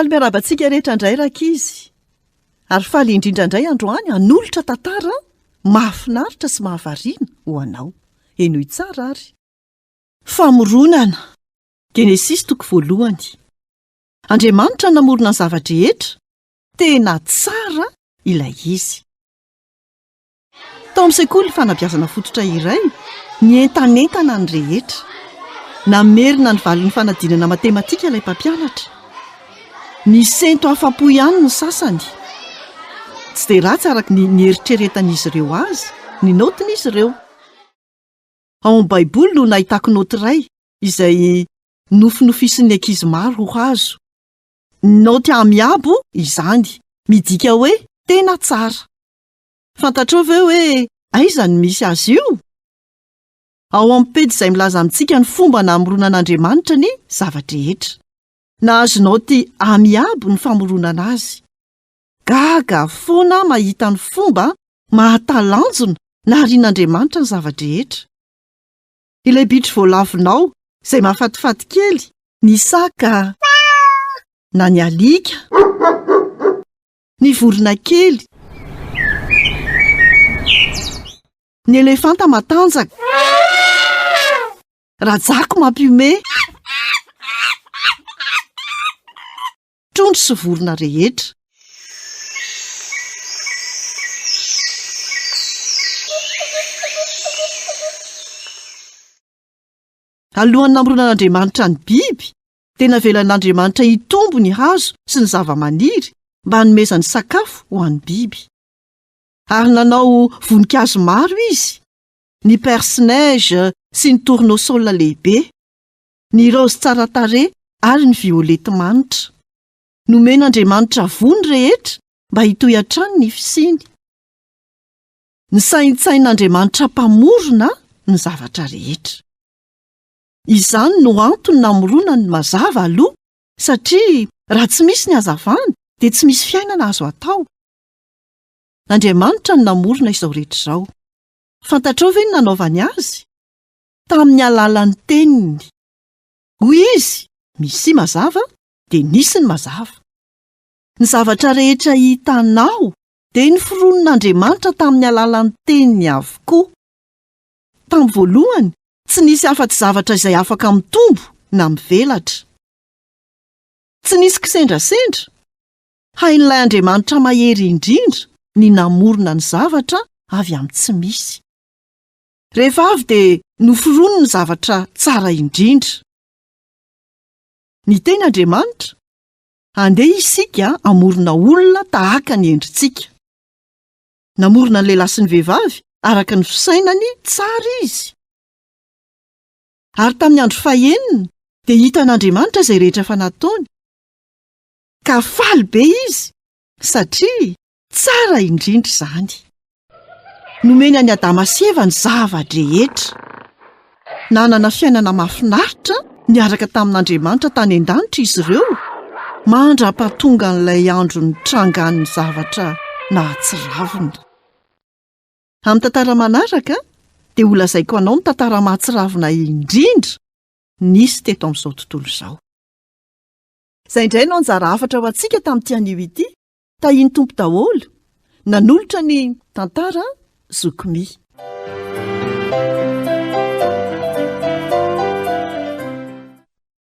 Faly miarabantsika rehetra indray rakizy. Ary faly indrindra indray androany hanolotra tantara mahafinaritra sy mahavariana ho anao. Eno tsara ary. Famoronana. Genesis 1. Andriamanitra namorona ny zavatra rehetra. Tena tsara ilay izy. Tao amin'ny sekoly fanabeazana fototra iray, nientanentana ny rehetra. Namerina ny valiny fanadinana matematika ilay mpampianatra. Nisento afa-po ihany ny sasany. Tsy dia ratsy araka ny eritreretan'izy ireo azy, ny notin'izy ireo. Ao amin'ny Baiboly no nahitako noty iray izay nofinofisiny ankizy maro ho hazo. Noty amiabo izany, midika hoe tena tsara. Fantatrao ve hoe aiza no misy azy io? Ao amin'ny pejy izay milaza amintsika ny fomba namoronan'Andriamanitra ny zavatra rehetra. Nahazo noty amiabo ny famoronana azy. Gaga foana mahita ny fomba mahatalanjona naharian'Andriamanitra ny zavatra rehetra. Ilay bitro voalavinao izay mahafatifaty kely, ny saka na ny alika, ny vorona kely, ny elefanta matanjaka, rajako mampiome, trondro sy vorona rehetra. Alohan'ny namoronan'Andriamanitra ny biby, tena velan'Andriamanitra hitombo ny hazo sy ny zava-maniry mba hanomezany sakafo ho an'ny biby. Ary nanao voninkazo maro izy, ny persineige sy ny tournesol lehibe, ny rose tsara tarehy ary ny violety manitra. Nomen'Andriamanitra vony rehetra mba hitohy hatrany ny fisiny. Nisaintsain'Andriamanitra mpamorona ny zavatra rehetra. Izany no antony namoronany mazava aloha, satria raha tsy misy ny hazavana dia tsy misy fiainana azo atao. Andriamanitra no namorona izao rehetra izao. Fantatrao ve ny nanaovany azy? Tamin'ny alalan'ny teniny. Hoy izy, misy mazava dia nisy ny mazava. Ny zavatra rehetra hitanao dia noforonon'Andriamanitra tamin'ny alalan'ny teniny avokoa. Tamin'ny voalohany, tsy nisy afa-tsy zavatra izay afaka mitombo na mivelatra. Tsy nisy kisendrasendra. Hain'ilay Andriamanitra mahery indrindra ny namorona ny zavatra avy amin'ny tsy misy. Rehefa avy dia noforonony ny zavatra tsara indrindra. Ny ten'Andriamanitra, andeha isika amorona olona tahaka ny endritsika. Namorona ny lehilahy sy ny vehivavy araka ny fisainany tsara izy. Ary tamin'ny andro fahaenina dia hitan'Andriamanitra izay rehetra efa nataony. Ka faly be izy, satria tsara indrindra izany. Nomeny any Adama sy Eva ny zavatra rehetra. Nanana fiainana mahafinaritra niaraka tamin'Andriamanitra tany an-danitra izy ireo, mandra-pahatonga n'ilay andro nitrangan'ny zavatra nahatsiravina. Amin'ny tantara manaraka dia ho lazaiko anao ny tantara mahatsiravina indrindra nisy teto amin'izao tontolo izao. Izay indray no anjara hafatra ho antsika tamin'ity anio ity, tahiny tompo daholo, nanolotra ny tantara zokomy.